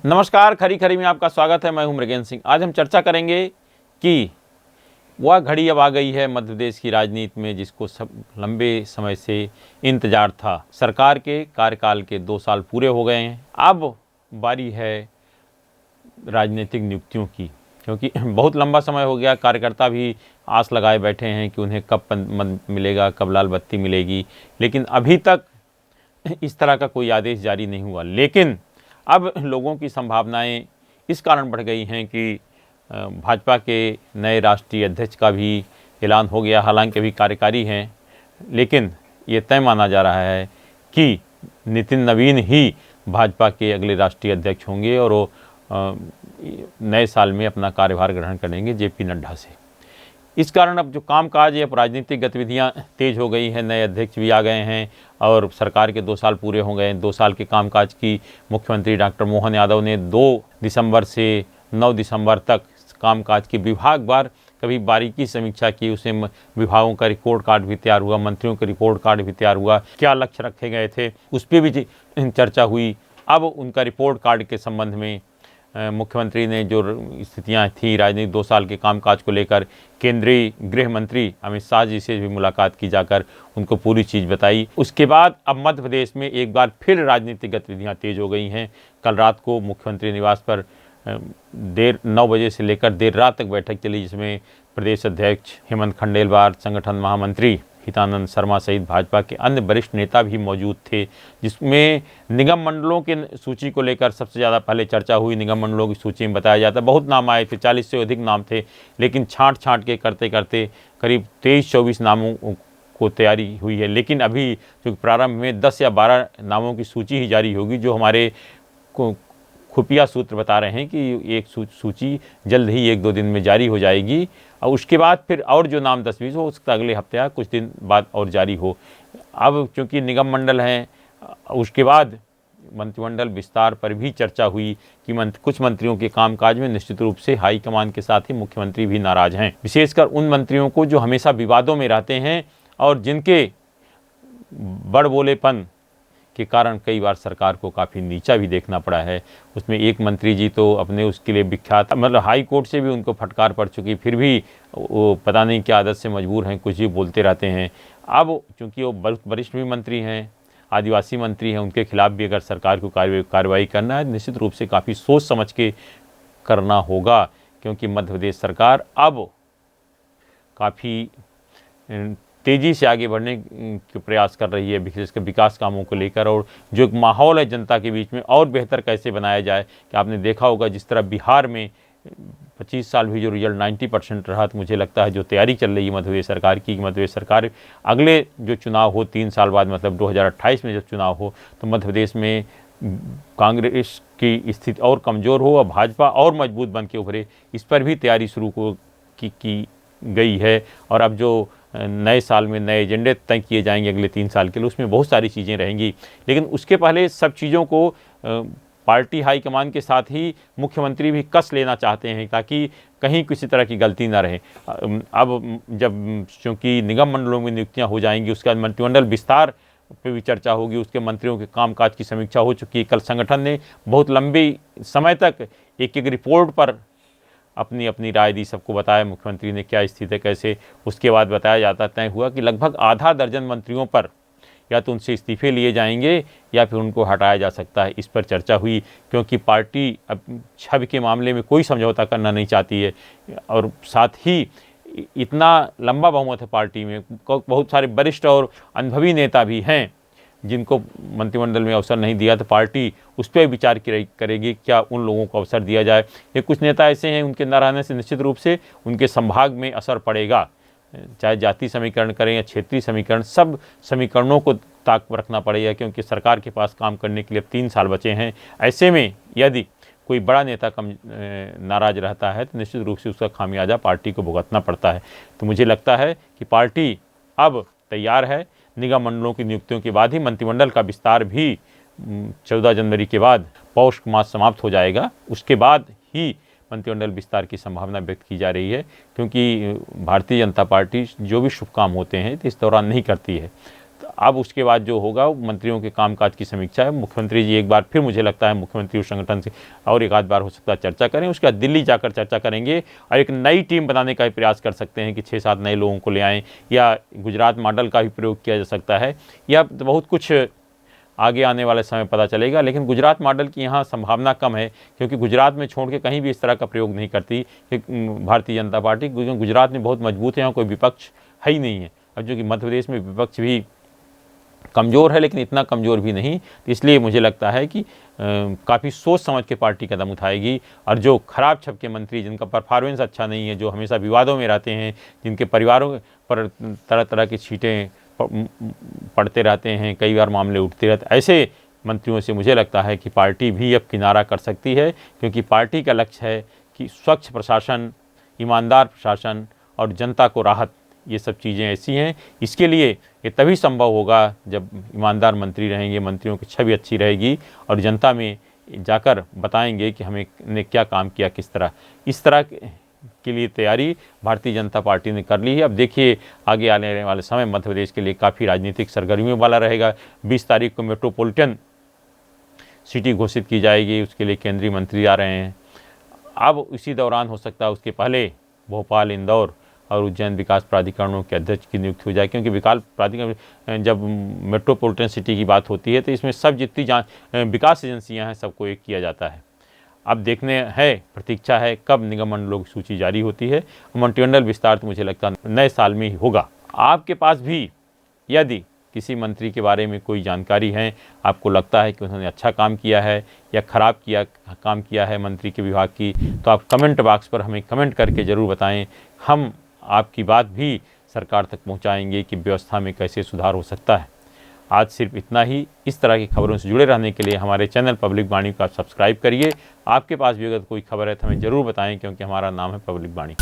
नमस्कार, खरी खरी में आपका स्वागत है। मैं हूं मृगेंद्र सिंह। आज हम चर्चा करेंगे कि वह घड़ी अब आ गई है मध्य प्रदेश की राजनीति में जिसको सब लंबे समय से इंतजार था। सरकार के कार्यकाल के 2 साल पूरे हो गए हैं। अब बारी है राजनीतिक नियुक्तियों की, क्योंकि बहुत लंबा समय हो गया। कार्यकर्ता भी आस लगाए बैठे हैं कि उन्हें कब पद मिलेगा, कब लाल बत्ती मिलेगी, लेकिन अभी तक इस तरह का कोई आदेश जारी नहीं हुआ। लेकिन अब लोगों की संभावनाएं इस कारण बढ़ गई हैं कि भाजपा के नए राष्ट्रीय अध्यक्ष का भी ऐलान हो गया। हालांकि अभी कार्यकारी हैं, लेकिन ये तय माना जा रहा है कि नितिन नवीन ही भाजपा के अगले राष्ट्रीय अध्यक्ष होंगे और वो नए साल में अपना कार्यभार ग्रहण करेंगे जेपी नड्डा से। इस कारण अब जो कामकाज या राजनीतिक गतिविधियां तेज हो गई हैं। नए अध्यक्ष भी आ गए हैं और सरकार के 2 साल पूरे हो गए हैं। 2 साल के कामकाज की मुख्यमंत्री डॉक्टर मोहन यादव ने 2 दिसंबर से 9 दिसंबर तक कामकाज की विभागवार कभी बारीकी समीक्षा की। उसे विभागों का रिपोर्ट कार्ड भी तैयार हुआ, मंत्रियों का रिपोर्ट कार्ड भी तैयार हुआ, क्या लक्ष्य रखे गए थे उस पर भी चर्चा हुई। अब उनका रिपोर्ट कार्ड के संबंध में मुख्यमंत्री ने जो स्थितियां थी राजनीतिक 2 साल के कामकाज को लेकर केंद्रीय गृह मंत्री अमित शाह जी से भी मुलाकात की जाकर उनको पूरी चीज़ बताई। उसके बाद अब मध्य प्रदेश में एक बार फिर राजनीतिक गतिविधियां तेज हो गई हैं। कल रात को मुख्यमंत्री निवास पर 9 बजे से लेकर देर रात तक बैठक चली, जिसमें प्रदेश अध्यक्ष हेमंत खंडेलवाल, संगठन महामंत्री हितानंद शर्मा सहित भाजपा के अन्य वरिष्ठ नेता भी मौजूद थे। जिसमें निगम मंडलों के सूची को लेकर सबसे ज़्यादा पहले चर्चा हुई। निगम मंडलों की सूची में बताया जाता बहुत नाम आए थे, 40 से अधिक नाम थे, लेकिन छांट के करते करते करीब 23-24 नामों को तैयारी हुई है। लेकिन अभी जो प्रारंभ में 10 या 12 नामों की सूची ही जारी होगी, जो हमारे खुफिया सूत्र बता रहे हैं कि एक सूची जल्द ही 1-2 दिन में जारी हो जाएगी और उसके बाद फिर और जो नाम 10-20 हो उसका अगले हफ्ते या कुछ दिन बाद और जारी हो। अब चूँकि निगम मंडल हैं, उसके बाद मंत्रिमंडल विस्तार पर भी चर्चा हुई कि कुछ मंत्रियों के कामकाज में निश्चित रूप से हाईकमान के साथ ही मुख्यमंत्री भी नाराज़ हैं। विशेषकर उन मंत्रियों को जो हमेशा विवादों में रहते हैं और जिनके बड़बोलेपन के कारण कई बार सरकार को काफ़ी नीचा भी देखना पड़ा है। उसमें एक मंत्री जी तो अपने उसके लिए विख्यात, मतलब हाई कोर्ट से भी उनको फटकार पड़ चुकी, फिर भी वो पता नहीं क्या आदत से मजबूर हैं, कुछ भी बोलते रहते हैं। अब चूँकि वो वरिष्ठ भी मंत्री हैं, आदिवासी मंत्री हैं, उनके खिलाफ भी अगर सरकार को कार्रवाई करना है निश्चित रूप से काफ़ी सोच समझ के करना होगा, क्योंकि मध्य प्रदेश सरकार अब काफ़ी तेज़ी से आगे बढ़ने के प्रयास कर रही है, विशेषकर विकास कामों को लेकर। और जो एक माहौल है जनता के बीच में और बेहतर कैसे बनाया जाए, कि आपने देखा होगा जिस तरह बिहार में 25 साल भी जो रिजल्ट 90% रहा, तो मुझे लगता है जो तैयारी चल रही है मध्य प्रदेश सरकार की, मध्य प्रदेश सरकार अगले जो चुनाव हो 3 साल बाद, मतलब 2028 में जब चुनाव हो, तो मध्य प्रदेश में कांग्रेस की स्थिति और कमज़ोर हो और भाजपा और मजबूत बन के उभरे, इस पर भी तैयारी शुरू की गई है। और अब जो नए साल में नए एजेंडे तय किए जाएंगे अगले 3 साल के लिए, उसमें बहुत सारी चीज़ें रहेंगी। लेकिन उसके पहले सब चीज़ों को पार्टी हाईकमान के साथ ही मुख्यमंत्री भी कस लेना चाहते हैं, ताकि कहीं किसी तरह की गलती ना रहे। अब जब चूँकि निगम मंडलों में नियुक्तियाँ हो जाएंगी, उसके बाद मंत्रिमंडल विस्तार पे भी चर्चा होगी, उसके मंत्रियों के कामकाज की समीक्षा हो चुकी है। कल संगठन ने बहुत लंबे समय तक एक रिपोर्ट पर अपनी राय दी, सबको बताया मुख्यमंत्री ने क्या स्थिति है कैसे। उसके बाद बताया जाता तय हुआ कि लगभग आधा दर्जन मंत्रियों पर या तो उनसे इस्तीफे लिए जाएंगे या फिर उनको हटाया जा सकता है। इस पर चर्चा हुई, क्योंकि पार्टी अब छवि के मामले में कोई समझौता करना नहीं चाहती है और साथ ही इतना लंबा बहुमत है पार्टी में, बहुत सारे वरिष्ठ और अनुभवी नेता भी हैं जिनको मंत्रिमंडल में अवसर नहीं दिया, तो पार्टी उस पर विचार करेगी क्या उन लोगों को अवसर दिया जाए। ये कुछ नेता ऐसे हैं, उनके न रहने से निश्चित रूप से उनके संभाग में असर पड़ेगा, चाहे जाति समीकरण करें या क्षेत्रीय समीकरण, सब समीकरणों को ताक पर रखना पड़ेगा, क्योंकि सरकार के पास काम करने के लिए 3 साल बचे हैं। ऐसे में यदि कोई बड़ा नेता नाराज़ रहता है तो निश्चित रूप से उसका खामियाजा पार्टी को भुगतना पड़ता है। तो मुझे लगता है कि पार्टी अब तैयार है। निगम मंडलों की नियुक्तियों के बाद ही मंत्रिमंडल का विस्तार भी 14 जनवरी के बाद, पौष मास समाप्त हो जाएगा, उसके बाद ही मंत्रिमंडल विस्तार की संभावना व्यक्त की जा रही है, क्योंकि भारतीय जनता पार्टी जो भी शुभ काम होते हैं तो इस दौरान नहीं करती है। तो अब उसके बाद जो होगा मंत्रियों के कामकाज की समीक्षा है। मुख्यमंत्री जी एक बार फिर मुझे लगता है मुख्यमंत्री संगठन से और एक आध बार हो सकता है चर्चा करें, उसके बाद दिल्ली जाकर चर्चा करेंगे और एक नई टीम बनाने का भी प्रयास कर सकते हैं कि 6-7 नए लोगों को ले आएँ, या गुजरात मॉडल का भी प्रयोग किया जा सकता है, या बहुत कुछ आगे आने वाले समय पता चलेगा। लेकिन गुजरात मॉडल की यहाँ संभावना कम है, क्योंकि गुजरात में छोड़ के कहीं भी इस तरह का प्रयोग नहीं करती भारतीय जनता पार्टी, क्योंकि गुजरात में बहुत मजबूत है, यहाँ कोई विपक्ष है ही नहीं है। अब जो कि मध्य प्रदेश में विपक्ष भी कमज़ोर है, लेकिन इतना कमज़ोर भी नहीं, तो इसलिए मुझे लगता है कि काफ़ी सोच समझ के पार्टी कदम उठाएगी। और जो खराब छप के मंत्री, जिनका परफॉर्मेंस अच्छा नहीं है, जो हमेशा विवादों में रहते हैं, जिनके परिवारों पर तरह तरह की छींटें पड़ते रहते हैं, कई बार मामले उठते रहते, ऐसे मंत्रियों से मुझे लगता है कि पार्टी भी अब किनारा कर सकती है, क्योंकि पार्टी का लक्ष्य है कि स्वच्छ प्रशासन, ईमानदार प्रशासन और जनता को राहत, ये सब चीज़ें ऐसी हैं। इसके लिए ये तभी संभव होगा जब ईमानदार मंत्री रहेंगे, मंत्रियों की छवि अच्छी रहेगी और जनता में जाकर बताएंगे कि हमें ने क्या काम किया, किस तरह। इस तरह के लिए तैयारी भारतीय जनता पार्टी ने कर ली है। अब देखिए आगे आने वाले समय मध्य प्रदेश के लिए काफ़ी राजनीतिक सरगर्मियों वाला रहेगा। 20 तारीख को मेट्रोपॉलिटन सिटी घोषित की जाएगी, उसके लिए केंद्रीय मंत्री आ रहे हैं। अब इसी दौरान हो सकता है उसके पहले भोपाल, इंदौर और उज्जैन विकास प्राधिकरणों के अध्यक्ष की नियुक्ति हो जाए, क्योंकि विकास प्राधिकरण, जब मेट्रोपॉलिटन सिटी की बात होती है तो इसमें सब जितनी विकास एजेंसियां हैं सबको एक किया जाता है। अब देखने है, प्रतीक्षा है कब निगम मंडलों की सूची जारी होती है। मंत्रिमंडल विस्तार तो मुझे लगता है नए साल में ही होगा। आपके पास भी यदि किसी मंत्री के बारे में कोई जानकारी है, आपको लगता है कि उन्होंने अच्छा काम किया है या ख़राब काम किया है मंत्री के विभाग की, तो आप कमेंट बॉक्स पर हमें कमेंट करके ज़रूर बताएं। हम आपकी बात भी सरकार तक पहुंचाएंगे कि व्यवस्था में कैसे सुधार हो सकता है। आज सिर्फ इतना ही। इस तरह की खबरों से जुड़े रहने के लिए हमारे चैनल पब्लिक वाणी को आप सब्सक्राइब करिए। आपके पास भी अगर कोई खबर है तो हमें ज़रूर बताएं, क्योंकि हमारा नाम है पब्लिक वाणी।